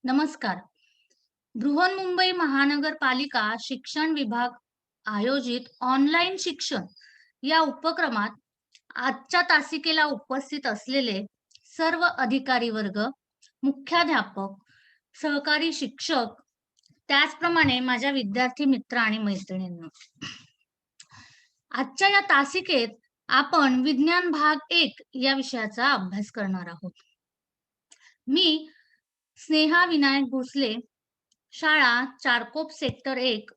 नमस्कार. बृहन्मुंबई महानगरपालिका शिक्षण विभाग आयोजित ऑनलाईन शिक्षण या उपक्रमात आजच्या तासिकेला उपस्थित असलेले सर्व अधिकारी वर्ग, मुख्याध्यापक, सहकारी शिक्षक, त्याचप्रमाणे माझ्या विद्यार्थी मित्र आणि मैत्रिणींनो. आजच्या या तासिकेत आपण विज्ञान भाग 1 या विषयाचा अभ्यास करणार आहोत. मी स्नेहा विनायक भोसले, शाळा चारकोप सेक्टर 1,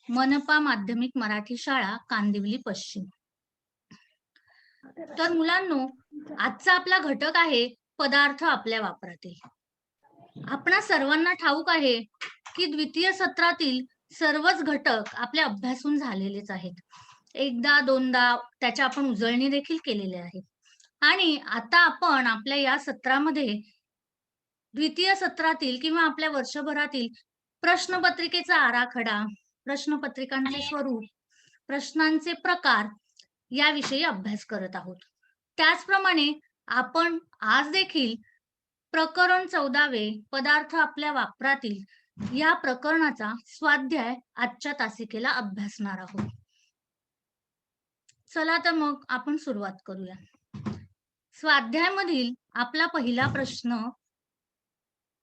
मनपा माध्यमिक मराठी शाळा कांदिवली पश्चिम. तर मुलांनो, आजचा आपला घटक आहे पदार्थ आपल्या वापरातील. आपणा सर्वांना ठाऊक आहे की द्वितीय सत्रातील सर्वच घटक आपल्या अभ्यासून झालेलेच आहेत. एकदा दोनदा त्याच्या आपण उजळणी देखील केलेली आहे. आणि आता आपण आपल्या या सत्रामध्ये द्वितीय सत्रातील किंवा आपल्या वर्षभरातील प्रश्नपत्रिकेचा आराखडा, प्रश्नपत्रिकांचे स्वरूप, प्रश्नांचे प्रकार याविषयी अभ्यास करत आहोत. त्याचप्रमाणे आपण आज देखील प्रकरण 14 पदार्थ आपल्या वापरातील या प्रकरणाचा स्वाध्याय आजच्या तासिकेला अभ्यासणार आहोत. चला तर मग आपण सुरुवात करूया. स्वाध्यायामधील आपला पहिला प्रश्न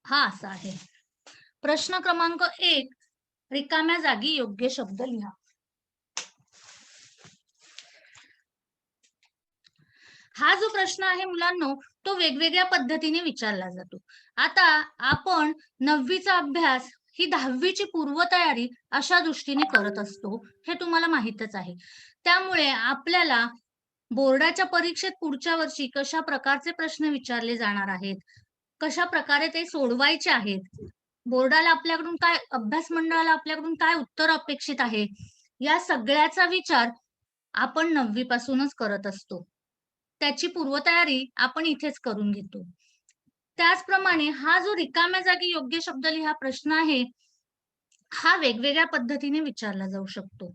हा असा आहे. प्रश्न क्रमांक 1, रिकाम्या जागी योग्य शब्द लिहा. हा जो प्रश्न आहे मुलांनो, तो वेगवेगळ्या पद्धतीने विचारला जातो. आता आपण 9वीचा अभ्यास ही 10वीची पूर्वतयारी अशा दृष्टीने करत असतो, हे तुम्हाला माहीतच आहे. त्यामुळे आपल्याला बोर्डाच्या परीक्षेत पुढच्या वर्षी कशा प्रकारचे प्रश्न विचारले जाणार आहेत, कशा प्रकारे ते सोडवायचे आहेत, बोर्डाला आपल्याकडून काय, अभ्यास मंडळाला आपल्याकडून काय उत्तर अपेक्षित आहे, या सगळ्याचा विचार आपण 9वी पासूनच करत असतो. त्याची पूर्वतयारी आपण इथेच करून घेतो. त्याचप्रमाणे हा जो रिकाम्या जागी योग्य शब्द लिहा प्रश्न आहे, हा वेगवेगळ्या पद्धतीने विचारला जाऊ शकतो.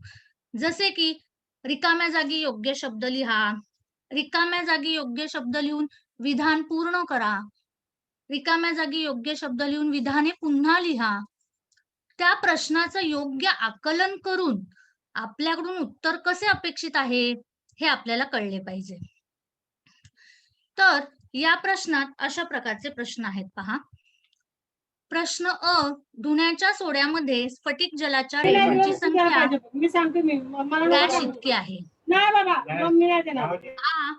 जसे की रिकाम्या जागी योग्य शब्द लिहा, रिकाम्या जागी योग्य शब्द लिहून विधान पूर्ण करा, रिकाम्या जागी योग्य शब्द लिहून विधाने पुन्हा लिहा. त्या प्रश्नाचं योग्य आकलन करून आपल्याकडून उत्तर कसे अपेक्षित आहे हे आपल्याला कळले पाहिजे. तर या प्रश्नात अशा प्रकारचे प्रश्न आहेत पहा. प्रश्न अ, धुण्याच्या सोड्यामध्ये स्फटिक जलाच्या रेणूंची संख्या डॅश इतकी आहे. आ,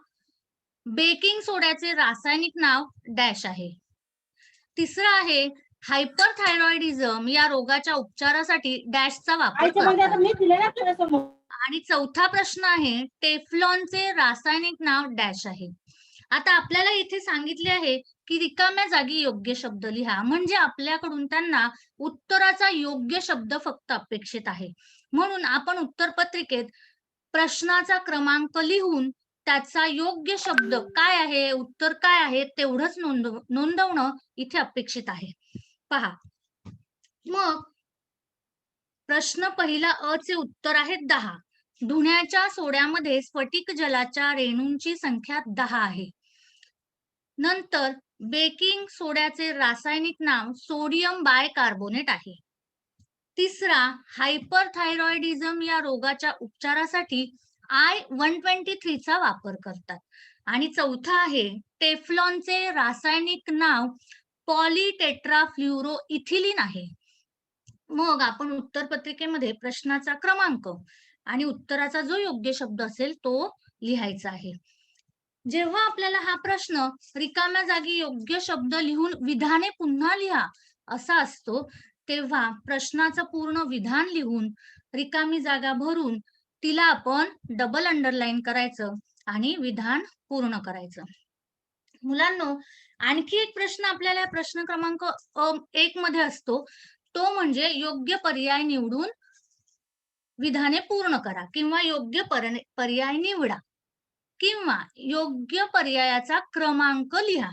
बेकिंग सोड्याचे रासायनिक नाव डॅश आहे. तिसरं आहे हायपरथायरॉइडिझम या रोगाच्या उपचारासाठी डॅशचा वापर करतात. आणि चौथा प्रश्न आहे टेफ्लॉनचे रासायनिक नाव डॅश आहे. आता आपल्याला इथे सांगितले आहे की रिकाम्या जागी योग्य शब्द लिहा, म्हणजे आपल्याकडून त्यांना उत्तराचा योग्य शब्द फक्त अपेक्षित आहे. म्हणून आपण उत्तरपत्रिकेत प्रश्नाचा क्रमांक लिहून त्याचा योग्य शब्द काय आहे, उत्तर काय आहे तेवढंच नोंदवणं इथे अपेक्षित आहे. पहा, मग प्रश्न पहिला अ चे उत्तर आहे 10. धुण्याच्या सोड्यामध्ये स्फटिक जलाच्या रेणूंची संख्या 10 आहे. नंतर बेकिंग सोड्याचे रासायनिक नाव सोडियम बायकार्बोनेट आहे. तिसरा हायपरथायरॉइडिझम या रोगाच्या उपचारासाठी I-123 चा वापर करतात. आणि चौथा आहे टेफ्लॉनचे रासायनिक नाव पॉलीटेट्राफ्ल्युरोइथिलीन आहे. मग आपण उत्तरपत्रिकेमध्ये प्रश्नाचा क्रमांक आणि उत्तराचा जो योग्य शब्द असेल तो लिहायचा आहे. जेव्हा आपल्याला हा प्रश्न रिकाम्या जागी योग्य शब्द लिहून विधाने पुन्हा लिहा असा असतो, तेव्हा प्रश्नाचं पूर्ण विधान लिहून रिकामी जागा भरून तिला आपण डबल अंडरलाईन करायचं आणि विधान पूर्ण करायचं. मुलांनो, आणखी एक प्रश्न आपल्याला प्रश्न क्रमांक 1 मध्ये असतो, तो म्हणजे योग्य पर्याय निवडून विधाने पूर्ण करा किंवा योग्य पर्याय निवडा किंवा योग्य पर्यायाचा क्रमांक लिहा.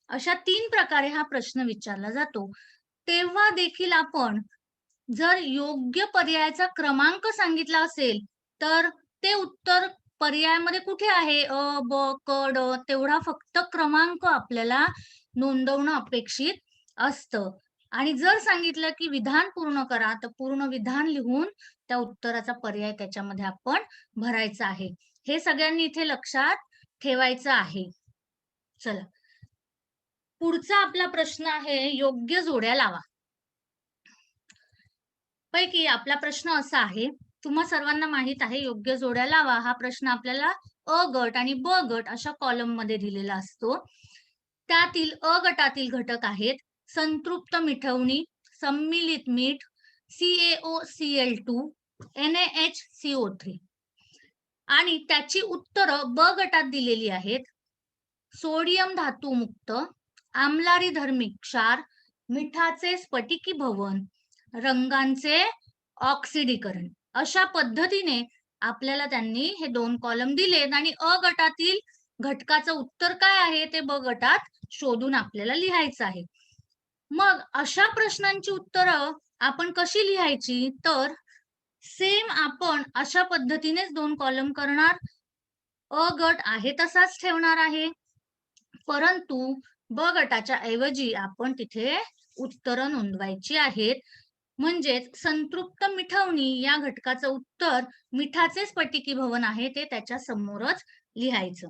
अशा 3 प्रकारे हा प्रश्न विचारला जातो. तेव्हा देखील आपण जर योग्य पर्यायाचा क्रमांक सांगितला असेल तर ते उत्तर पर्यायामध्ये कुठे आहे, अ, ब, क, ड, तेवढा फक्त क्रमांक आपल्याला नोंदवणं अपेक्षित असतं. आणि जर सांगितलं की विधान पूर्ण करा, तर पूर्ण विधान लिहून त्या उत्तराचा पर्याय त्याच्यामध्ये आपण भरायचा आहे. हे सगळ्यांनी इथे लक्षात ठेवायचं आहे. चला, पुढचा आपला प्रश्न आहे योग्य जोड्या लावा. पैकी आपला प्रश्न असा आहे, तुम्हा सर्वांना माहित आहे योग्य जोड्या लावा हा प्रश्न आपल्याला अ गट आणि ब गट अशा कॉलम मध्ये दिलेला असतो. त्यातील अ गटातील घटक आहेत संतृप्त मिठवणी, सम्मिलित मीठ, CaOCl2, NaHCO3 आणि त्याची उत्तरं ब गटात दिलेली आहेत. सोडियम धातू मुक्त, आम्लारी धर्मिक क्षार, मिठाचे स्फटिकी भवन, रंगांचे ऑक्सिडीकरण. अशा पद्धतीने आपल्याला त्यांनी हे 2 कॉलम दिलेत आणि अ गटातील घटकाचं उत्तर काय आहे ते ब गटात शोधून आपल्याला लिहायचं आहे. मग अशा प्रश्नांची उत्तरं आपण कशी लिहायची, तर सेम आपण अशा पद्धतीनेच 2 कॉलम करणार. अ गट आहे तसाच ठेवणार आहे, परंतु ब गटाच्या ऐवजी आपण तिथे उत्तरं नोंदवायची आहेत. म्हणजेच संतृप्त मिठवणी या घटकाचं उत्तर मिठाचे स्फटिकी भवन आहे ते त्याच्या समोरच लिहायचं.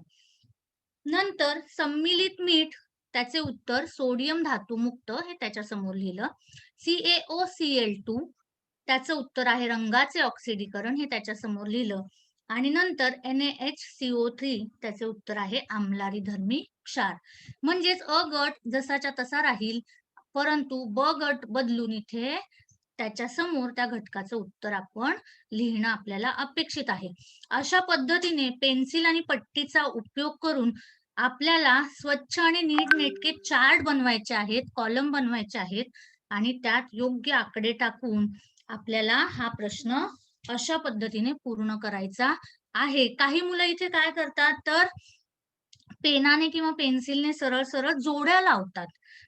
नंतर सम्मिलित मीठ त्याचे उत्तर सोडियम धातू मुक्त हे त्याच्या समोर लिहिलं. CaOCl2 त्याचं उत्तर आहे रंगाचे ऑक्सिडीकरण हे त्याच्या समोर लिहिलं. आणि नंतर NaHCO3 त्याचे उत्तर आहे आम्लारी धर्मी क्षार. म्हणजेच अ गट जसाच्या तसा राहील, परंतु ब गट बदलून इथे त्याच्या समोर त्या घटकाचं उत्तर आपण लिहिणं आपल्याला अपेक्षित आहे. अशा पद्धतीने पेन्सिल आणि पट्टीचा उपयोग करून आपल्याला स्वच्छ आणि नीटनेटके चार्ट बनवायचे आहेत, कॉलम बनवायचे आहेत आणि त्यात योग्य आकडे टाकून आपल्याला हा प्रश्न अशा पद्धतीने पूर्ण करायचा आहे. काही मुलं इथे काय करतात, तर पेनाने किंवा पेन्सिलने सरळ सरळ जोड्या लावतात,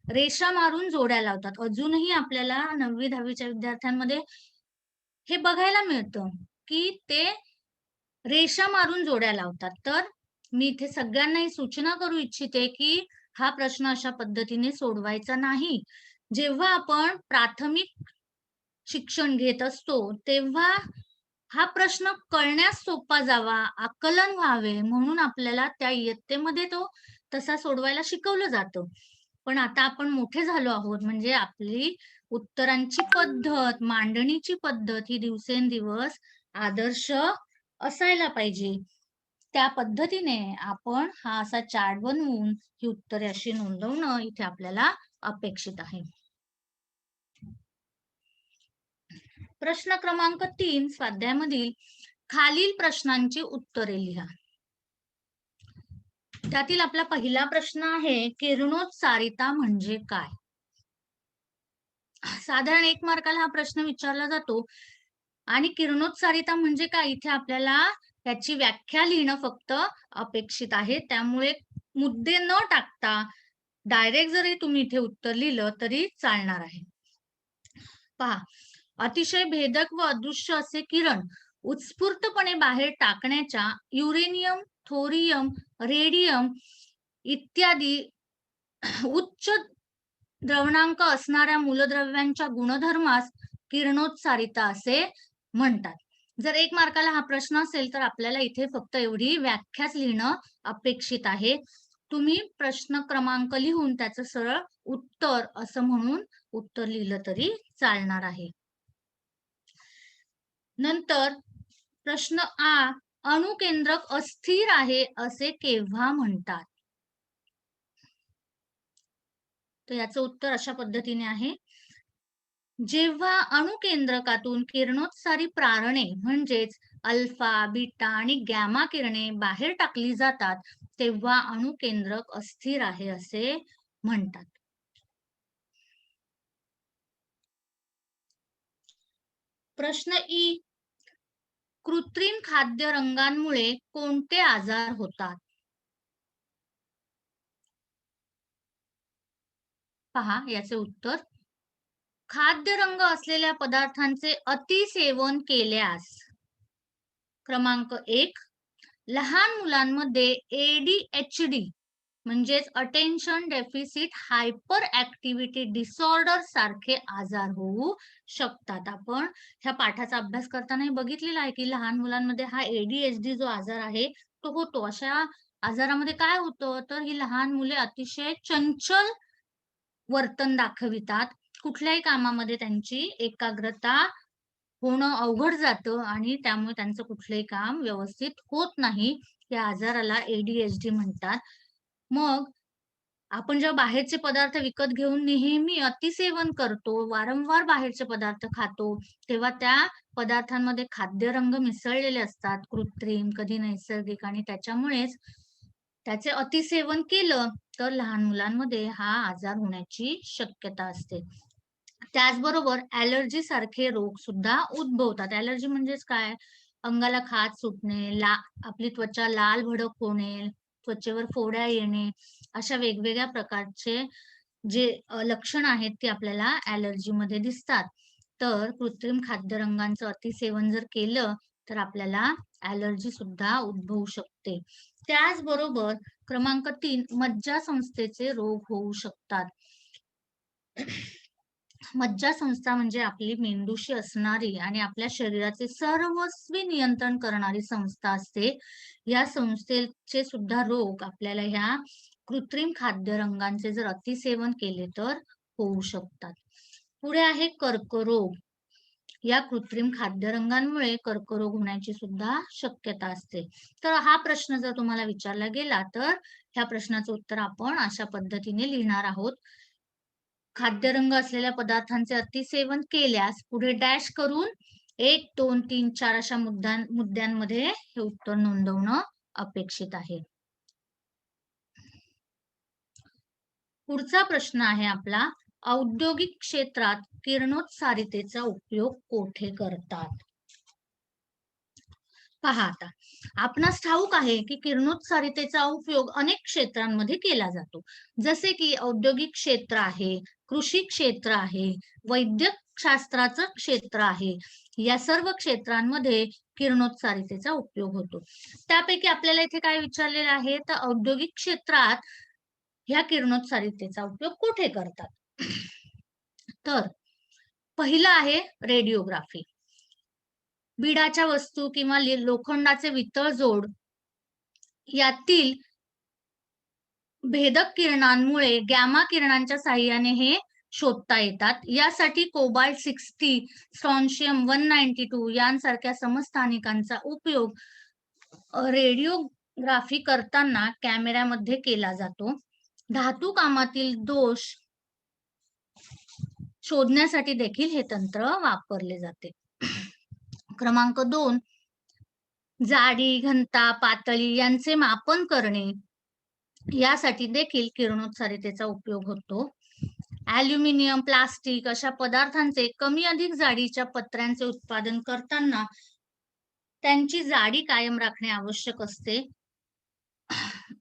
रेषा मारून जोड्या लावतात. अजूनही आपल्याला 9वी-10वीच्या विद्यार्थ्यांमध्ये हे बघायला मिळतं की ते रेषा मारून जोड्या लावतात. तर मी इथे सगळ्यांना सूचना करू इच्छिते की हा प्रश्न अशा पद्धतीने सोडवायचा नाही. जेव्हा आपण प्राथमिक शिक्षण घेत असतो तेव्हा हा प्रश्न कळण्यास सोपा जावा, आकलन व्हावे म्हणून आपल्याला त्या इयत्तेमध्ये तो तसा सोडवायला शिकवलं जातं. पण आता आपण मोठे झालो आहोत, म्हणजे आपली उत्तरांची पद्धत, मांडणीची पद्धत ही दिवसेंदिवस आदर्श असायला पाहिजे. त्या पद्धतीने आपण हा असा चार्ट बनवून ही उत्तरे अशी नोंदवणं इथे आपल्याला अपेक्षित आहे. प्रश्न क्रमांक 3 स्वाध्यायामधील खालील प्रश्नांची उत्तरे लिहा. त्यातील आपला पहिला प्रश्न आहे किरणोत्सारिता म्हणजे काय. साधारण 1 मार्काला हा प्रश्न विचारला जातो आणि किरणोत्सारिता म्हणजे काय इथे आपल्याला त्याची व्याख्या लिहिणं फक्त अपेक्षित आहे. त्यामुळे मुद्दे न टाकता डायरेक्ट जरी तुम्ही इथे उत्तर लिहिलं तरी चालणार आहे. पहा, अतिशय भेदक व अदृश्य असे किरण उत्स्फूर्तपणे बाहेर टाकण्याच्या युरेनियम, थोरियम, रेडियम इत्यादी उच्च द्रवणांक असणाऱ्या मूलद्रव्यांच्या गुणधर्मास किरणोत्सारिता असे म्हणतात. जर 1 मार्काला हा प्रश्न असेल तर आपल्याला इथे फक्त एवढी व्याख्याच लिहिणं अपेक्षित आहे. तुम्ही प्रश्न क्रमांक लिहून त्याचं सरळ उत्तर असं म्हणून उत्तर लिहिलं तरी चालणार आहे. नंतर प्रश्न आ, अणुकेंद्रक अस्थिर आहे असे केव्हा म्हणतात. तर याचं उत्तर अशा पद्धतीने आहे, जेव्हा अणुकेंद्रकातून किरणोत्सारी प्रारणे म्हणजेच अल्फा, बीटा आणि गॅमा किरणे बाहेर टाकली जातात तेव्हा अणुकेंद्रक अस्थिर आहे असे म्हणतात. प्रश्न ई, कृत्रिम खाद्य रंगांमुळे कोणते आजार होतात. पहा याचे उत्तर, खाद्य रंग असलेल्या पदार्थांचे अतिसेवन केल्यास. क्रमांक 1, लहान मुलांमध्ये ADHD म्हणजेच attention deficit hyper activity disorder सारखे आजार होऊ शकतात. आपण ह्या पाठाचा अभ्यास करताना बघितलेला आहे की लहान मुलांमध्ये हा ADHD जो आजार आहे तो होतो. अशा आजारामध्ये काय होतं तर ही लहान मुले अतिशय चंचल वर्तन दाखवितात. कुठल्याही कामामध्ये त्यांची एकाग्रता होणं अवघड जातं आणि त्यामुळे त्यांचं कुठलंही काम व्यवस्थित होत नाही. या आजाराला ADHD म्हणतात. मग आपण जेव्हा बाहेरचे पदार्थ विकत घेऊन नेहमी अतिसेवन करतो, वारंवार बाहेरचे पदार्थ खातो, तेव्हा त्या पदार्थांमध्ये खाद्यरंग मिसळलेले असतात, कृत्रिम, कधी नैसर्गिक आणि त्याच्यामुळेच त्याचे अतिसेवन केलं तर लहान मुलांमध्ये हा आजार होण्याची शक्यता असते. त्याचबरोबर ॲलर्जी सारखे रोग सुद्धा उद्भवतात. ॲलर्जी म्हणजेच काय? अंगाला खाज सुटणे, आपली त्वचा लाल भडक होणे, त्वचेवर फोड्या येणे, अशा वेगवेगळ्या प्रकारचे जे लक्षण आहेत ती आपल्याला ॲलर्जीमध्ये दिसतात. तर कृत्रिम खाद्यरंगांचं अतिसेवन जर केलं तर आपल्याला ॲलर्जी सुद्धा उद्भवू शकते. त्याचबरोबर क्रमांक 3 मज्जासंस्थेचे रोग होऊ शकतात. मज्जासंस्था म्हणजे आपली मेंदूशी असणारी आणि आपल्या शरीराचे सर्वस्वी नियंत्रण करणारी संस्था असते. या संस्थेचे सुद्धा रोग आपल्याला ह्या कृत्रिम खाद्यरंगांचे जर अतिसेवन केले तर होऊ शकतात. पुढे आहे कर्करोग. या कृत्रिम खाद्यरंगांमुळे कर्करोग होण्याची सुद्धा शक्यता असते. तर हा प्रश्न जर तुम्हाला विचारला गेला तर ह्या प्रश्नाचं उत्तर आपण अशा पद्धतीने लिहिणार आहोत. खाद्यरंग असलेल्या पदार्थांचे अतिसेवन केल्यास पुढे डॅश करून 1, 2, 3, 4 अशा मुद्द्यांमध्ये हे उत्तर नोंदवणं अपेक्षित आहे. पुढचा प्रश्न आहे आपला, औद्योगिक क्षेत्रात किरणोत्सारितेचा उपयोग कोठे करतात? पहा आता, आपणास ठाऊक आहे की किरणोत्सारितेचा उपयोग अनेक क्षेत्रांमध्ये केला जातो. जसे की औद्योगिक क्षेत्र आहे, कृषी क्षेत्र आहे, वैद्यक शास्त्राचं क्षेत्र आहे. या सर्व क्षेत्रांमध्ये किरणोत्सारितेचा उपयोग होतो. त्यापैकी आपल्याला इथे काय विचारलेलं आहे तर औद्योगिक क्षेत्रात ह्या किरणोत्सारितेचा उपयोग कुठे करतात? तर पहिलं आहे रेडिओग्राफी. बिडाच्या वस्तू किंवा लोखंडाचे वितळ जोड यातील भेदक किरणांमुळे गॅमा किरणांच्या साहाय्याने हे शोधता येतात. यासाठी कोबाल्ट 60, स्ट्रॉन्शियम 192 यांसारख्या समस्थानिकांचा उपयोग रेडिओग्राफी करताना कॅमेऱ्यामध्ये केला जातो. धातू कामातील दोष शोधण्यासाठी देखील हे तंत्र वापरले जाते. क्रमांक 2, जाडी, घनता, पातळी यांचे मापन करणे यासाठी देखील किरणोत्सारितेचा उपयोग होतो. ॲल्युमिनियम, प्लास्टिक अशा पदार्थांचे कमी अधिक जाडीच्या पत्र्यांचे उत्पादन करताना त्यांची जाडी कायम राखणे आवश्यक असते.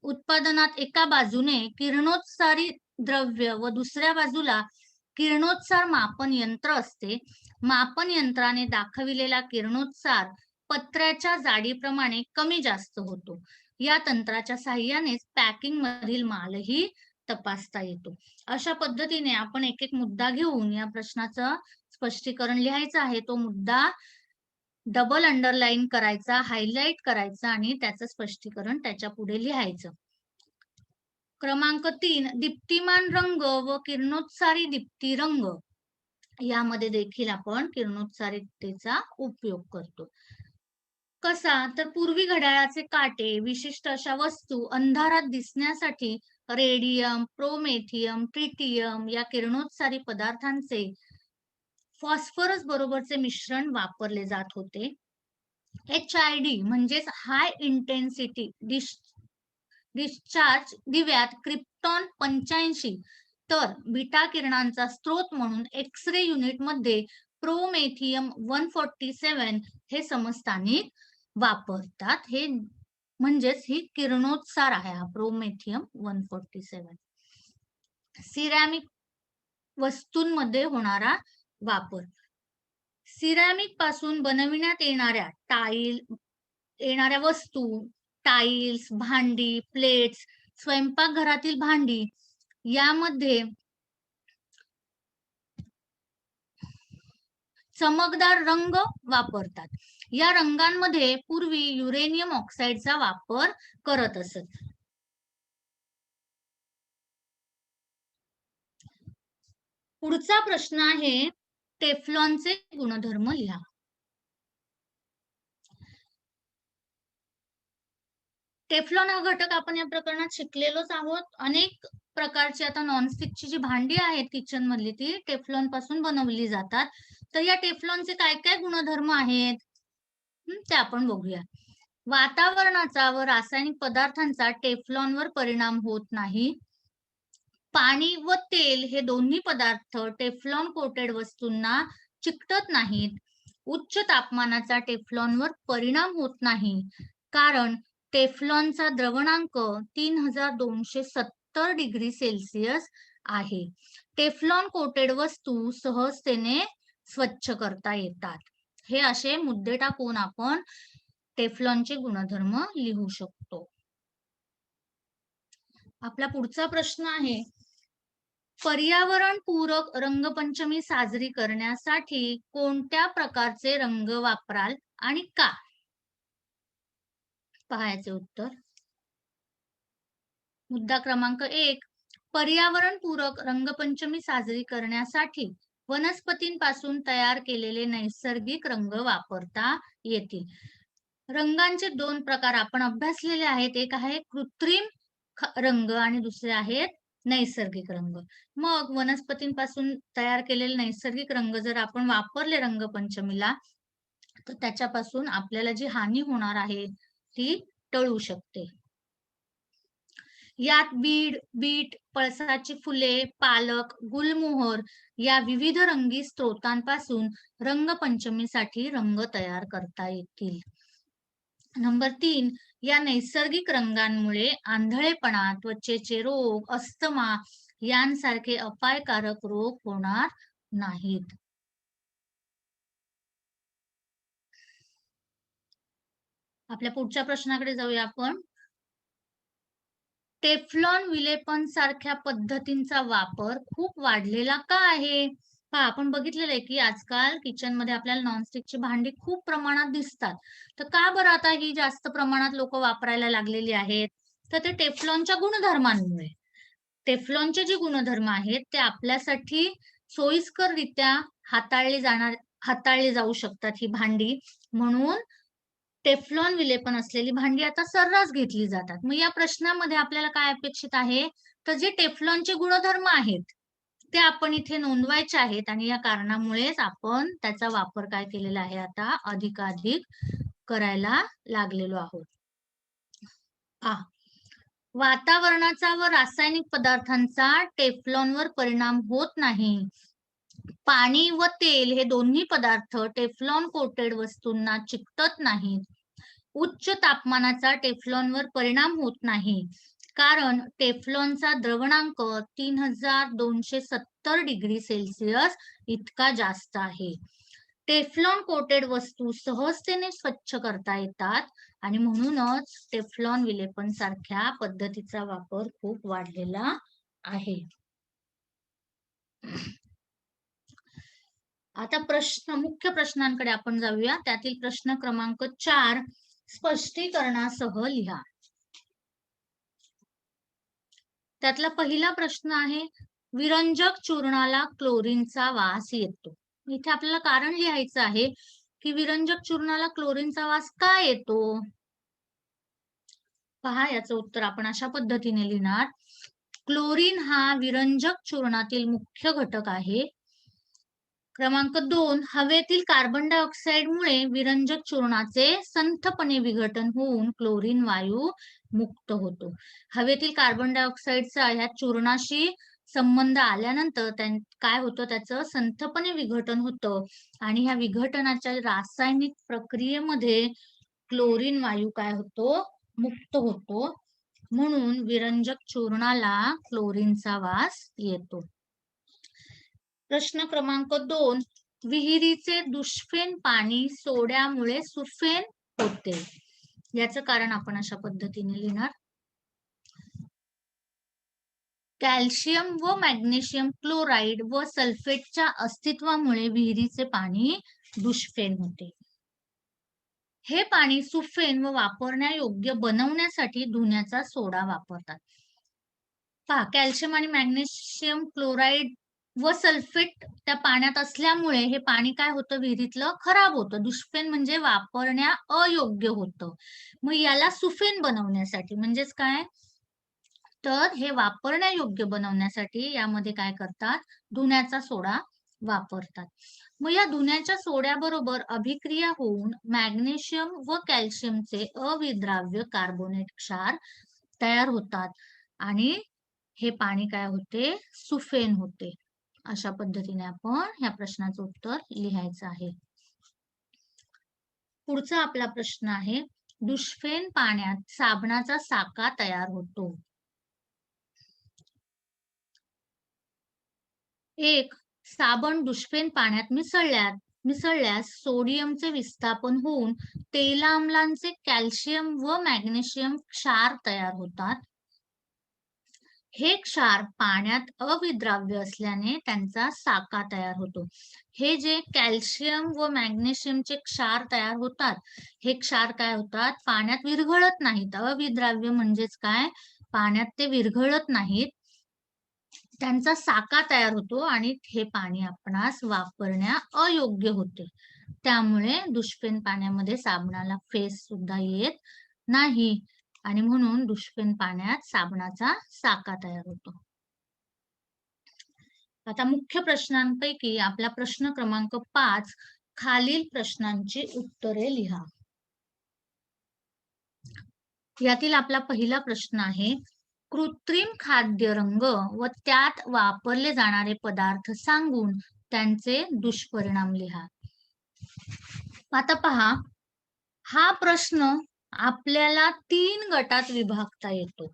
उत्पादनात एका बाजूने किरणोत्सारी द्रव्य व दुसऱ्या बाजूला किरणोत्सार मापन यंत्र असते. मापन यंत्राने दाखविलेला किरणोत्सार पत्र्याच्या जाडीप्रमाणे कमी जास्त होतो. या तंत्राच्या साहाय्यानेच पॅकिंग मधील मालही तपासता येतो. अशा पद्धतीने आपण एक एक मुद्दा घेऊन या प्रश्नाचं स्पष्टीकरण लिहायचं आहे. तो मुद्दा डबल अंडरलाईन करायचा, हायलाइट करायचा आणि त्याचं स्पष्टीकरण त्याच्या पुढे लिहायचं. क्रमांक 3, दीप्तिमान रंग व किरणोत्सारी दीप्ती रंग यामध्ये देखील आपण किरणोत्सारितेचा उपयोग करतो. कसा तर पूर्वी घड्याळाचे काटे, विशिष्ट अशा वस्तू अंधारात दिसण्यासाठी रेडियम, प्रोमेथियम, ट्रिटियम या किरणोत्सारी पदार्थांचे फॉस्फरस बरोबरचे मिश्रण वापरले जात होते. HID म्हणजेच हाय इंटेन्सिटी डिस्चार्ज दिव्यात क्रिप्टॉन 85 तर बीटा किरणांचा स्रोत म्हणून एक्स-रे युनिट मध्ये प्रोमेथियम 147 हे समस्थानिक वापरतात. हे म्हणजेच ही किरणोत्सार आहे हा प्रोमेथियम 147. सिरॅमिक वस्तूंमध्ये होणारा वापर. सिरॅमिक पासून बनविण्यात येणाऱ्या वस्तू, टाइल्स, भांडी, प्लेट्स, स्वयंपाकघरातील भांडी यामध्ये चमकदार रंग वापरतात. या रंगांमध्ये पूर्वी युरेनियम ऑक्साईडचा वापर करत असत. पुढचा प्रश्न आहे टेफ्लॉनचे गुणधर्म लिहा. टेफ्लॉन हा घटक आपण या प्रकरणात शिकलेलोच आहोत. अनेक प्रकारची आता नॉनस्टिकची जी भांडी आहेत किचन मधली ती टेफ्लॉन पासून बनवली जातात. तर या टेफ्लॉनचे काय काय गुणधर्म आहेत ते आपण बघूया. वातावरणाचा व रासायनिक पदार्थांचा टेफ्लॉनवर परिणाम होत नाही. पाणी व तेल हे दोन्ही पदार्थ टेफ्लॉन कोटेड वस्तूंना चिकटत नाहीत. उच्च तापमानाचा टेफ्लॉनवर परिणाम होत नाही, कारण टेफ्लॉनचा द्रवणांक 3270 डिग्री सेल्सिअस आहे. टेफ्लॉन कोटेड वस्तू सहजतेने स्वच्छ करता येतात. हे असे मुद्दे टाकून आपण टेफ्लॉनचे गुणधर्म लिहू शकतो. आपला पुढचा प्रश्न आहे पर्यावरण पूरक रंगपंचमी साजरी करण्यासाठी कोणत्या प्रकारचे रंग वापराल आणि का? पहायचे उत्तर. मुद्दा क्रमांक 1, पर्यावरण पूरक रंगपंचमी साजरी करण्यासाठी वनस्पतींपासून तयार केलेले नैसर्गिक रंग वापरता येतील. रंगांचे दोन प्रकार आपण अभ्यासलेले आहेत. एक आहे कृत्रिम रंग आणि दुसरे आहेत नैसर्गिक रंग. मग वनस्पतींपासून तयार केलेले नैसर्गिक रंग जर आपण वापरले रंगपंचमीला तर त्याच्यापासून आपल्याला जी हानी होणार आहे ती टळू शकते. यात बीट, पळसाची फुले, पालक, गुलमोहर या विविध रंगी स्त्रोतांपासून रंगपंचमीसाठी रंग तयार करता येतील. नंबर 3, या नैसर्गिक रंगांमुळे आंधळेपणा, त्वचेचे रोग, अस्थमा यांसारखे अपायकारक रोग होणार नाहीत. आपल्या पुढच्या प्रश्नाकडे जाऊया आपण. टेफ्लॉन विलेपन सारख्या पद्धतींचा वापर खूप वाढलेला का आहे? आपण बघितलेलं आहे की आजकाल किचन मध्ये आपल्याला नॉनस्टिकची भांडी खूप प्रमाणात दिसतात. तर का बरं आता ही जास्त प्रमाणात लोक वापरायला लागलेली आहेत? तर ते टेफ्लॉनच्या गुणधर्मांमुळे. टेफ्लॉनचे जे गुणधर्म आहेत ते आपल्यासाठी सोयीस्कररित्या हाताळली जाऊ शकतात ही भांडी, म्हणून टेफ्लॉन विलेपन असलेली भांडी आता सर्रास घेतली जातात. मग या प्रश्नामध्ये आपल्याला काय अपेक्षित आहे? तर जे टेफ्लॉनचे गुणधर्म आहेत ते आपण इथे नोंदवायचे आहेत आणि या कारणामुळेच आपण त्याचा वापर काय केलेला आहे आता अधिकाधिक करायला लागलेलो आहोत. वातावरणाचा व रासायनिक पदार्थांचा टेफ्लॉनवर परिणाम होत नाही. पाणी व तेल हे दोन्ही पदार्थ टेफ्लॉन कोटेड वस्तूंना चिकटत नाहीत. उच्च तापमानाचा टेफ्लॉनवर परिणाम होत नाही, कारण टेफ्लॉनचा द्रवणांक 3270 डिग्री सेल्सिअस इतका जास्त आहे. टेफ्लॉन कोटेड वस्तू सहजतेने स्वच्छ करता येतात आणि म्हणूनच टेफ्लॉन विलेपन सारख्या पद्धतीचा वापर खूप वाढलेला आहे. आता मुख्य प्रश्नांकडे आपण जाऊया. त्यातील प्रश्न क्रमांक 4 स्पष्टीकरणासह लिहा. त्यातला पहिला प्रश्न आहे विरंजक चूर्णाला क्लोरीनचा वास येतो. इथे आपल्याला कारण लिहायचं आहे की विरंजक चूर्णाला क्लोरीनचा वास का येतो? पहा, याचं उत्तर आपण अशा पद्धतीने लिहिणार. क्लोरीन हा विरंजक चूर्णातील मुख्य घटक आहे. क्रमांक 2, हवेतील कार्बन डायऑक्साईडमुळे विरंजक चूर्णाचे संथपणे विघटन होऊन क्लोरीन वायू मुक्त होतो. हवेतील कार्बन डायऑक्साईडचा ह्या चूर्णाशी संबंध आल्यानंतर काय होतं, त्याचं संथपणे विघटन होतं आणि ह्या विघटनाच्या रासायनिक प्रक्रियेमध्ये क्लोरीन वायू काय होतो, मुक्त होतो. म्हणून विरंजक चूर्णाला क्लोरीनचा वास येतो. प्रश्न क्रमांक 2, विहिरीचे दुष्फेन पाणी सोड्यामुळे सुफेन होते. याचं कारण आपण अशा पद्धतीने लिहिणार. कॅल्शियम व मॅग्नेशियम क्लोराईड व सल्फेटच्या अस्तित्वामुळे विहिरीचे पाणी दुष्फेन होते. हे पाणी सुफेन व वापरण्यायोग्य बनवण्यासाठी धुण्याचा सोडा वापरतात. पहा, कॅल्शियम आणि मॅग्नेशियम क्लोराईड व सल्फेट त्या पाण्यात असल्यामुळे हे पाणी काय होतं, विहिरीतलं खराब होतं. दुष्फेन म्हणजे वापरण्या अयोग्य होतं. मग याला सुफेन बनवण्यासाठी म्हणजेच काय, तर हे वापरण्यायोग्य बनवण्यासाठी यामध्ये काय करतात, धुण्याचा सोडा वापरतात. मग या धुण्याच्या सोड्याबरोबर अभिक्रिया होऊन मॅग्नेशियम व कॅल्शियमचे अविद्राव्य कार्बोनेट क्षार तयार होतात आणि हे पाणी काय होते, सुफेन होते. अशा पद्धतीने आपण ह्या प्रश्नाचं उत्तर लिहायचं आहे. पुढचा आपला प्रश्न आहे, दुष्फेन पाण्यात साबणाचा साका तयार होतो. एक, साबण दुष्फेन पाण्यात मिसळल्यास सोडियमचे विस्थापन होऊन तेलाम्लांचे कॅल्शियम व मॅग्नेशियम क्षार तयार होतात. हे क्षार पाण्यात अविद्राव्य असल्याने त्यांचा साका तयार होतो. हे जे कॅल्शियम व मॅग्नेशियमचे क्षार तयार होतात, हे क्षार काय होतात, पाण्यात विरघळत नाहीत. अविद्राव्य म्हणजेच काय, पाण्यात ते विरघळत नाहीत, त्यांचा साका तयार होतो आणि हे पाणी आपणास वापरण्या अयोग्य होते. त्यामुळे दुष्फेन पाण्यामध्ये साबणाला फेस सुद्धा येत नाही आणि म्हणून दुष्फेन पाण्यात साबणाचा साका तयार होतो. आता मुख्य प्रश्नांपैकी आपला प्रश्न क्रमांक 5, खालील प्रश्नांची उत्तरे लिहा. यातील आपला पहिला प्रश्न आहे, कृत्रिम खाद्य रंग व त्यात वापरले जाणारे पदार्थ सांगून त्यांचे दुष्परिणाम लिहा. आता पहा, हा प्रश्न आपल्याला 3 गटात विभागता येतो.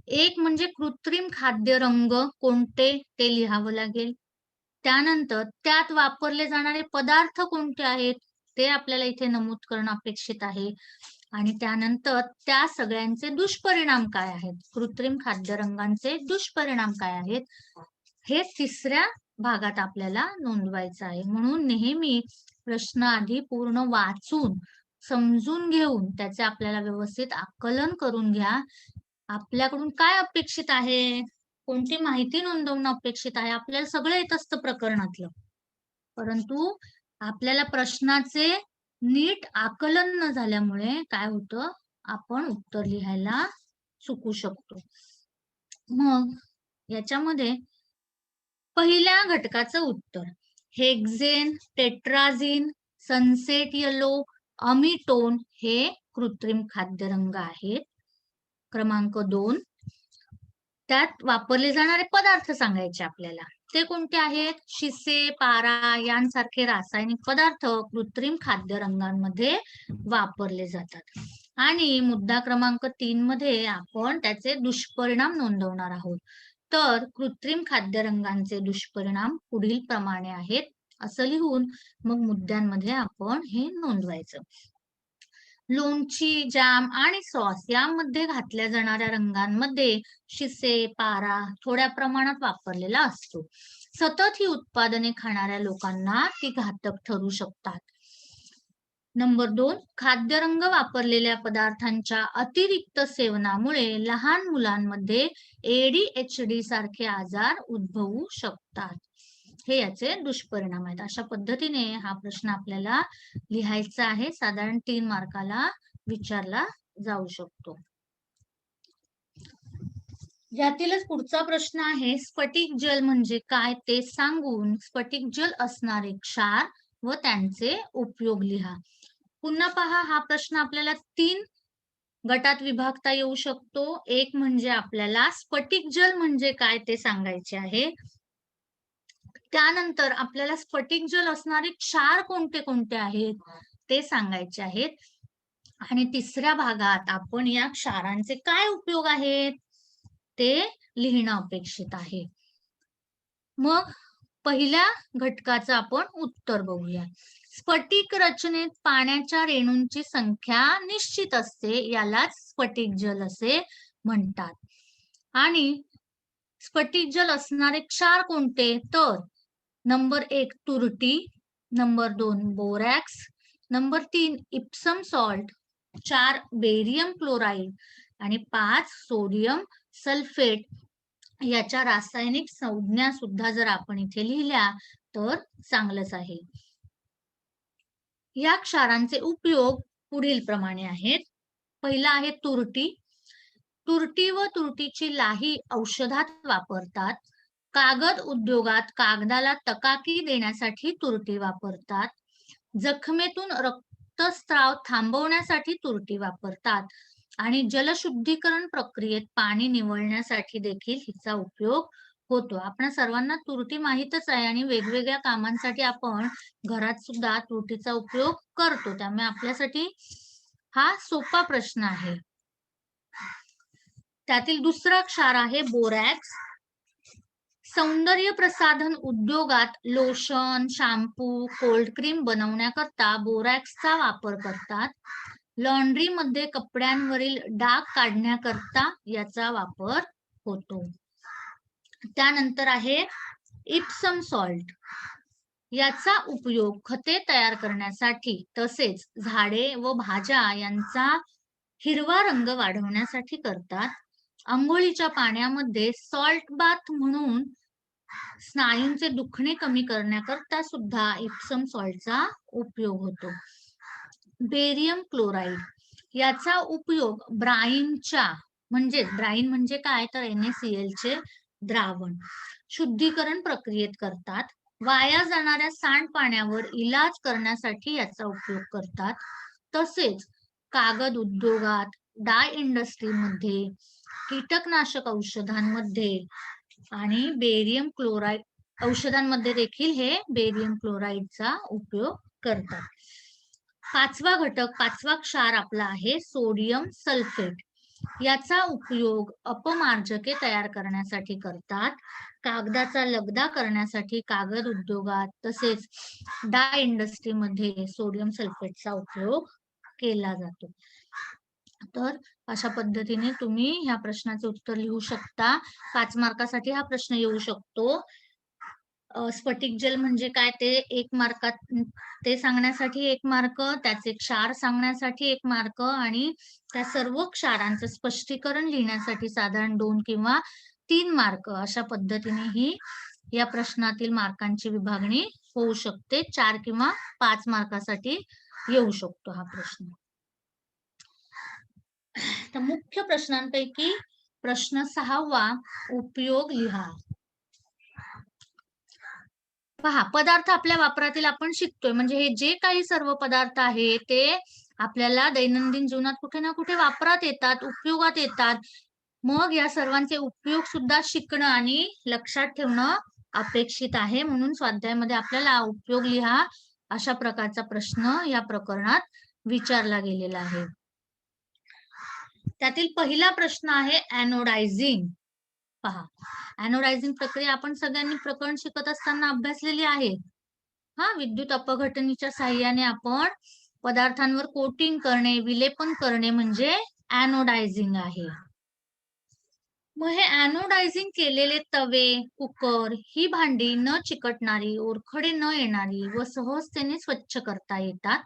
एक म्हणजे कृत्रिम खाद्य रंग कोणते ते लिहावं लागेल. त्यानंतर त्यात वापरले जाणारे पदार्थ कोणते आहेत ते आपल्याला इथे नमूद करणं अपेक्षित आहे. आणि त्यानंतर त्या सगळ्यांचे दुष्परिणाम काय आहेत, कृत्रिम खाद्य रंगांचे दुष्परिणाम काय आहेत, हे तिसऱ्या भागात आपल्याला नोंदवायचं आहे. म्हणून नेहमी प्रश्न आधी पूर्ण वाचून समजून घेऊन त्याचे आपल्याला व्यवस्थित आकलन करून घ्या. आपल्याकडून काय अपेक्षित आहे, कोणती माहिती नोंदवणं अपेक्षित आहे, आपल्याला सगळं येत असतं प्रकरणातलं, परंतु आपल्याला प्रश्नाचे नीट आकलन न झाल्यामुळे काय होतं, आपण उत्तर लिहायला चुकू शकतो. मग याच्यामध्ये पहिल्या घटकाचं उत्तर, हेक्झेन, टेट्राझिन, सनसेट येलो, अमिटोन हे कृत्रिम खाद्य रंग आहेत. क्रमांक 2, त्यात वापरले जाणारे पदार्थ सांगायचे आपल्याला, ते कोणते आहेत, शिसे, पारा यांसारखे रासायनिक पदार्थ कृत्रिम खाद्य रंगांमध्ये वापरले जातात. आणि मुद्दा क्रमांक 3 मध्ये आपण त्याचे दुष्परिणाम नोंदवणार आहोत. तर कृत्रिम खाद्य रंगांचे दुष्परिणाम पुढील प्रमाणे आहेत असं लिहून मग मुद्द्यांमध्ये आपण हे नोंदवायचं. लोणची, जॅम आणि सॉस यामध्ये घातल्या जाणाऱ्या रंगांमध्ये शिसे, पारा थोड्या प्रमाणात वापरलेला असतो. सतत ही उत्पादने खाणाऱ्या लोकांना ती घातक ठरू शकतात. नंबर 2, खाद्यरंग वापरलेल्या पदार्थांच्या अतिरिक्त सेवनामुळे लहान मुलांमध्ये ADHD सारखे आजार उद्भवू शकतात. हे याचे दुष्परिणाम आहेत. अशा पद्धतीने हा प्रश्न आपल्याला लिहायचा आहे. साधारण 3 मार्काला विचारला जाऊ शकतो. यातीलच पुढचा प्रश्न आहे, स्फटिक जल म्हणजे काय ते सांगून स्फटिक जल असणारे क्षार व त्यांचे उपयोग लिहा. पुन्हा पहा, हा प्रश्न आपल्याला 3 गटात विभागता येऊ शकतो. एक म्हणजे आपल्याला स्फटिक जल म्हणजे काय ते सांगायचे आहे. त्यानंतर आपल्याला स्फटिक जल असणारे क्षार कोणते कोणते आहेत ते सांगायचे आहेत. आणि तिसऱ्या भागात आपण या क्षारांचे काय उपयोग आहेत ते लिहिणं अपेक्षित आहे. मग पहिल्या घटकाचं आपण उत्तर बघूया. स्फटिक रचनेत पाण्याच्या रेणूंची संख्या निश्चित असते, यालाच स्फटिक जल असे म्हणतात. आणि स्फटिक जल असणारे क्षार कोणते? तर नंबर 1 तुरटी, number 2 borax, number 3 Epsom salt, 4 barium chloride आणि 5 सोडियम सल्फेट. याच्या रासायनिक संज्ञा सुद्धा जर आपण इथे लिहिल्या तर चांगलंच आहे. या क्षारांचे उपयोग पुढील प्रमाणे आहेत. पहिला आहे तुरटी. तुरटी व तुरटीची लाही औषधात वापरतात. कागद उद्योगात कागदाला तकाकी देण्यासाठी तुरटी वापरतात. जखमेतून रक्तस्राव थांबवण्यासाठी तुरटी वापरतात आणि जलशुद्धीकरण प्रक्रियेत पाणी निवळण्यासाठी देखील हिचा उपयोग होतो. आपण सर्वांना तुरटी माहीतच आहे आणि वेगवेगळ्या कामांसाठी आपण घरात सुद्धा तुरटीचा उपयोग करतो. त्यामुळे आपल्यासाठी हा सोपा प्रश्न आहे. त्यातील दुसरा क्षार आहे बोरॅक्स. सौंदर्य प्रसाधन उद्योगात लोशन, शॅम्पू, कोल्ड क्रीम बनवण्याकरता बोरॅक्सचा वापर करतात. लॉन्ड्री मध्ये कपड्यांवरील डाग काढण्याकरता याचा वापर होतो. त्यानंतर आहे इप्सम सॉल्ट. याचा उपयोग खते तयार करण्यासाठी तसेच झाडे व भाज्या यांचा हिरवा रंग वाढवण्यासाठी करतात. अंघोळीच्या पाण्यामध्ये सॉल्ट बाथ म्हणून स्नायूंचे दुखणे कमी करण्याकरता सुद्धा इप्सम सॉल्टचा उपयोग होतो. Barium chloride. याचा उपयोग ब्राईनच्या ब्राईन म्हणजे काय तर NaCl चे द्रावण शुद्धीकरण प्रक्रियेत करतात. वाया जाणाऱ्या सांडपाण्यावर इलाज करण्यासाठी याचा उपयोग करतात. तसेच कागद उद्योगात, डाय इंडस्ट्रीमध्ये, कीटकनाशक औषधांमध्ये आणि बेरियम क्लोराईड औषधांमध्ये देखील हे बेरियम क्लोराईडचा उपयोग करतात. पाचवा क्षार आपला आहे सोडियम सल्फेट. याचा उपयोग अपमार्जके तयार करण्यासाठी करतात. कागदाचा लगदा करण्यासाठी कागद उद्योगात तसेच डाय इंडस्ट्रीमध्ये सोडियम सल्फेटचा उपयोग केला जातो. तर अशा पद्धतीने तुम्ही ह्या प्रश्नाचे उत्तर लिहू शकता. 5 मार्कासाठी हा प्रश्न येऊ शकतो. स्फटिक जल म्हणजे काय ते 1 मार्कात ते सांगण्यासाठी 1 मार्क, त्याचे क्षार सांगण्यासाठी 1 मार्क आणि त्या सर्व क्षारांचं स्पष्टीकरण लिहिण्यासाठी साधारण 2 किंवा 3 मार्क अशा पद्धतीने ही या प्रश्नातील मार्कांची विभागणी होऊ शकते. 4 किंवा 5 मार्कासाठी येऊ शकतो हा प्रश्न. तर मुख्य प्रश्नांपैकी प्रश्न 6वा उपयोग लिहा. पहा, पदार्थ आपल्या वापरातील आपण शिकतोय म्हणजे हे जे काही सर्व पदार्थ आहे ते आपल्याला दैनंदिन जीवनात कुठे ना कुठे वापरात येतात, उपयोगात येतात. मग या सर्वांचे उपयोग सुद्धा शिकणं आणि लक्षात ठेवणं अपेक्षित आहे. म्हणून स्वाध्यायामध्ये आपल्याला उपयोग लिहा अशा प्रकारचा प्रश्न या प्रकरणात विचारला गेलेला आहे. त्यातील पहिला प्रश्न आहे एनोडायझिंग. पहा, एनोडायझिंग प्रक्रिया आपण सगळ्यांनी प्रकरण शिकत असताना अभ्यासलेली आहे. विद्युत अपघटनीच्या साहाय्याने आपण पदार्थांवर कोटिंग करणे, विलेपन करणे म्हणजे एनोडायझिंग आहे. मग हे एनोडायझिंग केलेले तवे, कुकर ही भांडी न चिकटणारी, ओरखडे न येणारी व सहजतेने स्वच्छ करता येतात.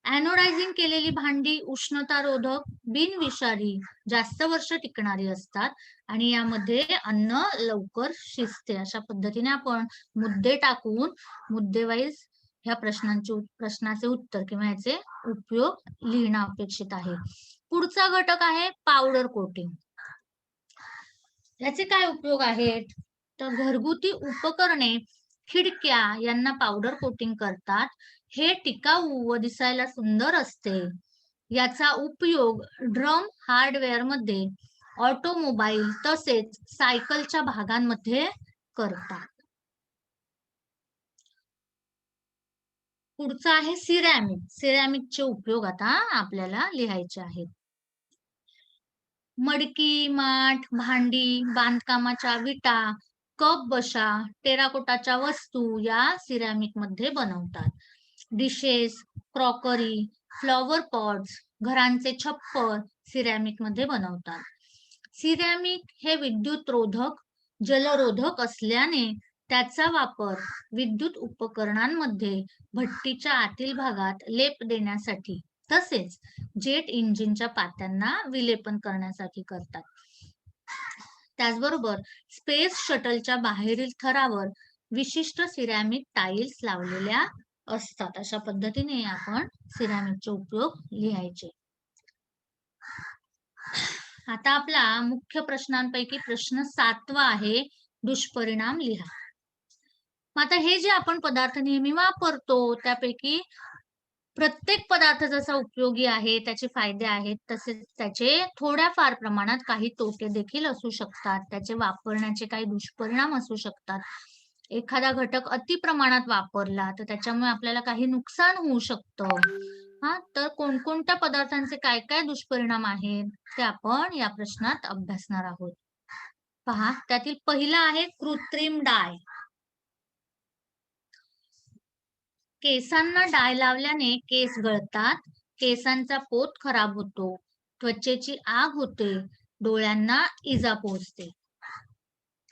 एनोडायझिंग केलेली भांडी उष्णतारोधक, बिनविषारी, जास्त वर्ष टिकणारी असतात आणि यामध्ये अन्न लवकर शिजते. अशा पद्धतीने आपण मुद्दे टाकून मुद्देवाईज ह्या प्रश्नाचे उत्तर किंवा याचे उपयोग लिहिणं अपेक्षित आहे. पुढचा घटक आहे पावडर कोटिंग. याचे काय उपयोग आहेत तर घरगुती उपकरणे, खिडक्या यांना पावडर कोटिंग करतात. हे टिकाऊ व दिसायला सुंदर असते. याचा उपयोग ड्रम हार्डवेअर मध्ये, ऑटोमोबाईल तसेच सायकलच्या भागांमध्ये करतात. पुढचा आहे सिरॅमिक. सिरॅमिकचे उपयोग आता आपल्याला लिहायचे आहेत. मडकी, माठ, भांडी, बांधकामाच्या विटा, कप बशा, टेराकोटाच्या वस्तू या सिरॅमिक मध्ये बनवतात. डिशेस, क्रॉकरी, फ्लॉवर पॉट्स, घरांचे छप्पर सिरॅमिक मध्ये बनवतात. सिरॅमिक हे विद्युत रोधक, जलरोधक असल्याने त्याचा वापर विद्युत उपकरणांमध्ये भट्टीच्या आतील भागात लेप देण्यासाठी तसेच जेट इंजिनच्या पात्यांना विलेपन करण्यासाठी करतात. त्याचबरोबर स्पेस शटलच्या बाहेरील थरावर विशिष्ट सिरॅमिक टाईल्स लावलेल्या असतात. अशा पद्धतीने आपण सिरॅमिकचे उपयोग लिहायचे. आता आपला मुख्य प्रश्नांपैकी प्रश्न 7वा आहे, दुष्परिणाम लिहा. आता हे जे आपण पदार्थ नेहमी वापरतो त्यापैकी प्रत्येक पदार्थ जसा उपयोगी आहे, त्याचे फायदे आहेत, तसेच त्याचे थोड्याफार प्रमाणात काही तोटे देखील असू शकतात. त्याचे वापरण्याचे काही दुष्परिणाम असू शकतात. एखादा घटक अति प्रमाणात वापरला तर त्याच्यामुळे आपल्याला काही नुकसान होऊ शकतं. तर कोणकोणत्या पदार्थांचे काय काय दुष्परिणाम आहेत ते आपण या प्रश्नात अभ्यासणार आहोत. पहा, त्यातील पहिला आहे कृत्रिम डाय. केसांना डाय लावल्याने केस गळतात, केसांचा पोत खराब होतो, त्वचेची आग होते, डोळ्यांना इजा पोहोचते.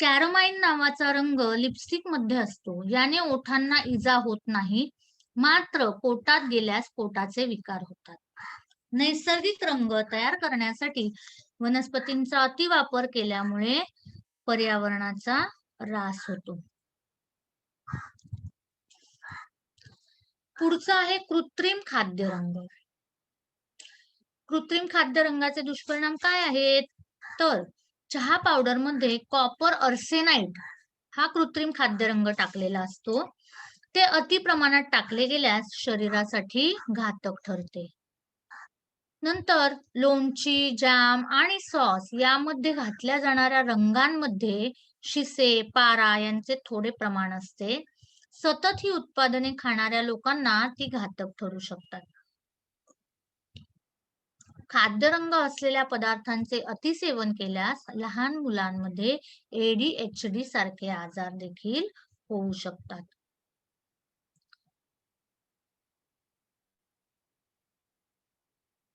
कॅरमाइन नावाचा रंग लिपस्टिक मध्ये असतो. याने ओठांना इजा होत नाही, मात्र पोटात गेल्यास पोटाचे विकार होतात. नैसर्गिक रंग तयार करण्यासाठी वनस्पतींचा अतिवापर केल्यामुळे पर्यावरणाचा ऱ्हास होतो. पुढचा आहे कृत्रिम खाद्य रंग. कृत्रिम खाद्य रंगाचे दुष्परिणाम काय आहेत? तर चहा पावडर मध्ये कॉपर अर्सेनाइड हा कृत्रिम खाद्य रंग टाकलेला असतो. ते अति प्रमाणात टाकले गेल्यास शरीरासाठी घातक ठरते. नंतर लोणची, जॅम आणि सॉस यामध्ये घातल्या जाणाऱ्या रंगांमध्ये शिसे, पारा यांचे थोडे प्रमाण असते. सतत ही उत्पादने खाणाऱ्या लोकांना ती घातक ठरू शकतात. खाद्यरंग असलेल्या पदार्थांचे अतिसेवन केल्यास लहान मुलांमध्ये ADHD सारखे आजार देखील होऊ शकतात.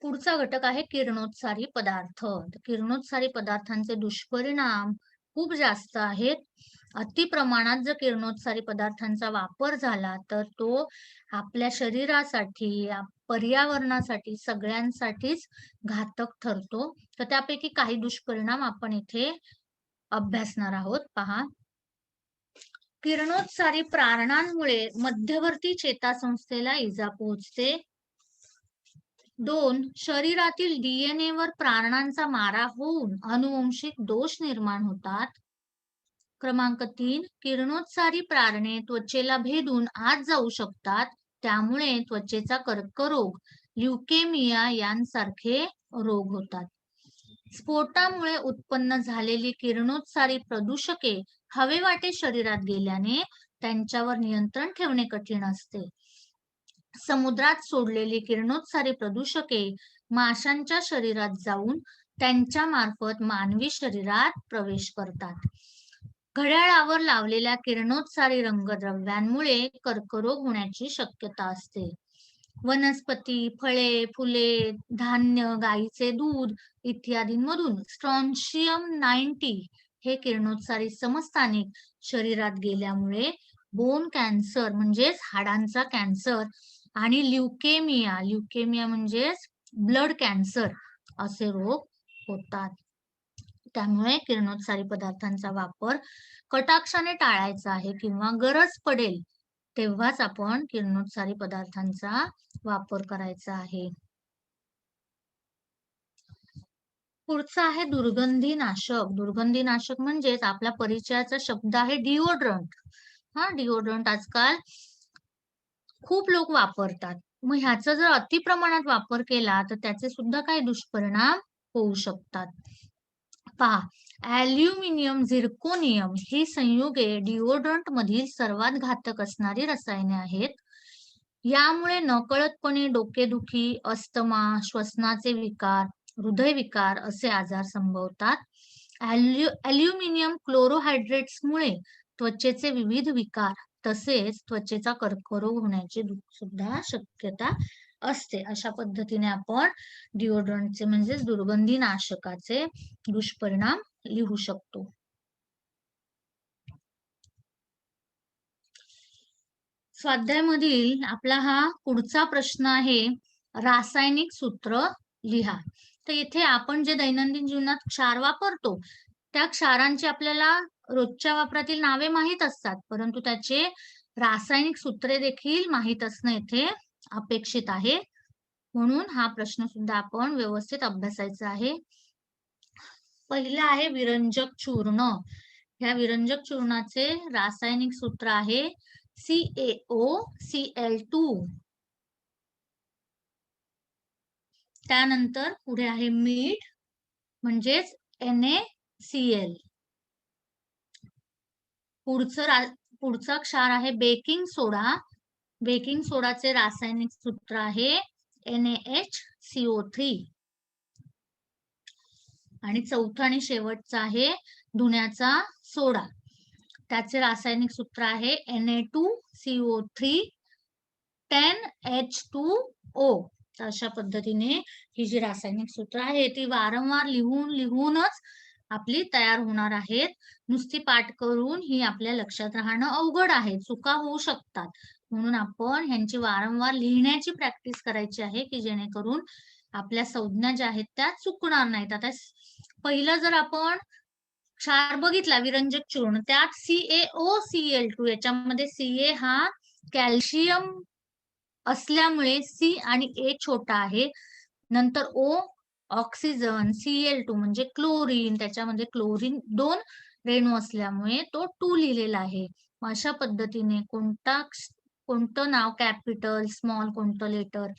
पुढचा घटक आहे किरणोत्सारी पदार्थ. किरणोत्सारी पदार्थांचे दुष्परिणाम खूप जास्त आहेत. अति प्रमाणात जर किरणोत्सारी पदार्थांचा वापर झाला तर तो आपल्या शरीरासाठी, पर्यावरणासाठी, सगळ्यांसाठीच घातक ठरतो. तर त्यापैकी काही दुष्परिणाम आपण इथे अभ्यासणार आहोत. पहा, किरणोत्सारी प्रारणांमुळे मध्यवर्ती चेतासंस्थेला इजा पोहोचते. 2. शरीरातील DNA वर प्रारणांचा मारा होऊन अनुवंशिक दोष निर्माण होतात. क्रमांक 3. किरणोत्सारी प्रारणे त्वचेला भेदून आत जाऊ शकतात. त्यामुळे त्वचेचा कर्करोग, ल्युकेमिया यांसारखे रोग होतात. स्फोटामुळे उत्पन्न झालेली किरणोत्सारी प्रदूषके हवेवाटे शरीरात गेल्याने त्यांच्यावर नियंत्रण ठेवणे कठीण असते. समुद्रात सोडलेली किरणोत्सारी प्रदूषके माशांच्या शरीरात जाऊन त्यांच्या मार्फत मानवी शरीरात प्रवेश करतात. घड्याळावर लावलेल्या किरणोत्सारी रंगद्रव्यांमुळे कर्करोग होण्याची शक्यता असते. वनस्पती, फळे, फुले, धान्य, गाईचे दूध इत्यादींमधून स्ट्रॉन्शियम 90 हे किरणोत्सारी समस्थानिक शरीरात गेल्यामुळे बोन कॅन्सर म्हणजेच हाडांचा कॅन्सर आणि ल्युकेमिया म्हणजेच ब्लड कॅन्सर असे रोग होतात. त्यामुळे किरणोत्सारी पदार्थांचा वापर कटाक्षाने टाळायचा आहे किंवा गरज पडेल तेव्हाच आपण किरणोत्सारी पदार्थांचा वापर करायचा आहे. पुढचा आहे दुर्गंधीनाशक. दुर्गंधीनाशक म्हणजेच आपला परिचयाचा शब्द आहे डिओड्रंट. डिओड्रंट आजकाल खूप लोक वापरतात. मग ह्याचा जर अति प्रमाणात वापर केला तर त्याचे सुद्धा काही दुष्परिणाम होऊ शकतात. पहा, ॲल्युमिनियम, झिर्कोनियम ही संयुगे डिओड्रंट मधील सर्वात घातक असणारी रसायने आहेत. यामुळे नकळतपणे डोकेदुखी, अस्थमा, श्वसनाचे विकार, हृदयविकार असे आजार संभवतात. ॲल्युमिनियम क्लोरोहायड्रेट्समुळे त्वचेचे विविध विकार तसेच त्वचेचा कर्करोग होण्याची सुद्धा शक्यता असते. अशा पद्धतीने आपण डिओड्रंटचे म्हणजेच दुर्गंधीनाशकाचे दुष्परिणाम लिहू शकतो. स्वाध्यायामधील आपला हा पुढचा प्रश्न आहे, रासायनिक सूत्र लिहा. तर इथे आपण जे दैनंदिन जीवनात क्षार वापरतो त्या क्षारांची आपल्याला रोजच्या वापरातील नावे माहीत असतात, परंतु त्याचे रासायनिक सूत्रे देखील माहीत असणं इथे अपेक्षित आहे. म्हणून हा प्रश्न सुद्धा आपण व्यवस्थित अभ्यासायचा आहे. पहिलं आहे विरंजक चूर्ण. ह्या विरंजक चूर्णाचे रासायनिक सूत्र आहे CaOCl2. त्यानंतर पुढे आहे मीठ म्हणजेच NaCl. पुढचा क्षार आहे बेकिंग सोडा. बेकिंग सोडाचे रासायनिक सूत्र आहे NaHCO3. आणि चौथा आणि शेवटचा आहे धुण्याचा सोडा. त्याचे रासायनिक सूत्र आहे Na2CO3 10H2O. अशा पद्धतीने ही जी रासायनिक सूत्र आहे ती वारंवार लिहूनच आपली तयार होणार आहेत. नुसती पाठ करून ही आपल्या लक्षात राहणं अवघड आहे, चुका होऊ शकतात. म्हणून आपण ह्यांची वारंवार लिहिण्याची प्रॅक्टिस करायची आहे की जेणेकरून आपल्या संज्ञा ज्या आहेत त्या चुकणार नाहीत. आता पहिलं जर आपण क्षार बघितला विरंजक चूर्ण, त्यात CaOCl2 याच्यामध्ये Ca हा कॅल्शियम असल्यामुळे C आणि A छोटा आहे. नंतर O ऑक्सिजन, Cl2 म्हणजे क्लोरीन, त्याच्यामध्ये क्लोरीन 2 रेणू असल्यामुळे तो 2 लिहिलेला आहे. अशा पद्धतीने कोणतं नाव कॅपिटल स्मॉल कोणतं लेटर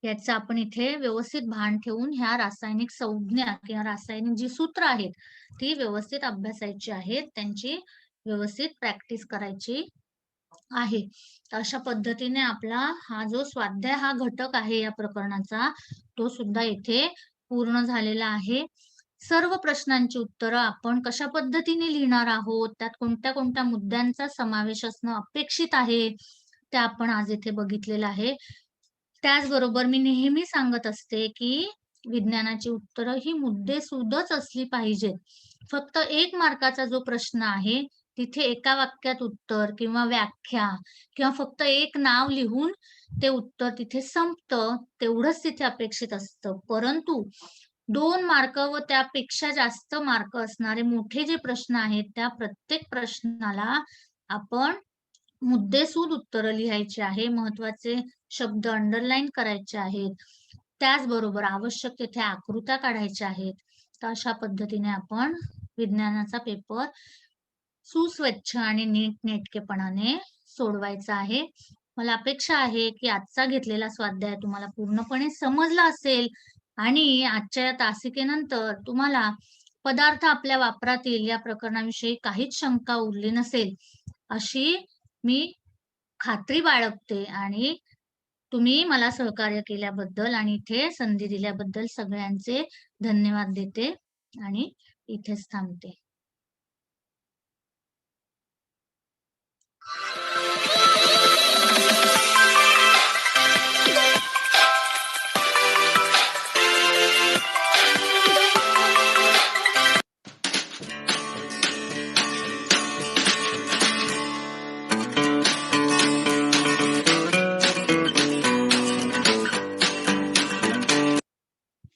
याचं आपण इथे व्यवस्थित भान ठेवून ह्या रासायनिक संज्ञा किंवा रासायनिक जी सूत्र आहेत ती व्यवस्थित अभ्यासायची आहेत, त्यांची व्यवस्थित प्रॅक्टिस करायची आहे. अशा पद्धतीने आपला हा जो स्वाध्याय हा घटक आहे या प्रकरणाचा तो सुद्धा इथे पूर्ण झालेला आहे. सर्व प्रश्नांची उत्तरं आपण कशा पद्धतीने लिहिणार आहोत, त्यात कोणत्या कोणत्या मुद्द्यांचा समावेश असणं अपेक्षित आहे ते आपण आज इथे बघितलेलं आहे. त्याचबरोबर मी नेहमी सांगत असते की विज्ञानाची उत्तरं ही मुद्देसूदच असली पाहिजेत. फक्त 1 मार्काचा जो प्रश्न आहे तिथे एका वाक्यात उत्तर किंवा व्याख्या किंवा फक्त एक नाव लिहून ते उत्तर तिथे संपतं, तेवढंच तिथे अपेक्षित असतं. परंतु 2 मार्क व त्यापेक्षा जास्त मार्क असणारे मोठे जे प्रश्न आहेत त्या प्रत्येक प्रश्नाला आपण मुद्देसूद उत्तरं लिहायची आहे, महत्वाचे शब्द अंडरलाईन करायचे आहेत, त्याचबरोबर आवश्यक तिथे आकृत्या काढायच्या आहेत. तर अशा पद्धतीने आपण विज्ञानाचा पेपर सुस्वच्छ आणि नीटनेटकेपणाने सोडवायचा आहे. मला अपेक्षा आहे की आजचा घेतलेला स्वाध्याय तुम्हाला पूर्णपणे समजला असेल आणि आजच्या या तासिकेनंतर तुम्हाला पदार्थ आपल्या वापरातील या प्रकरणाविषयी काहीच शंका उरली नसेल अशी मी खात्री बाळगते. आणि तुम्ही मला सहकार्य केल्याबद्दल आणि इथे संधी दिल्याबद्दल सगळ्यांचे धन्यवाद देते आणि इथेच थांबते.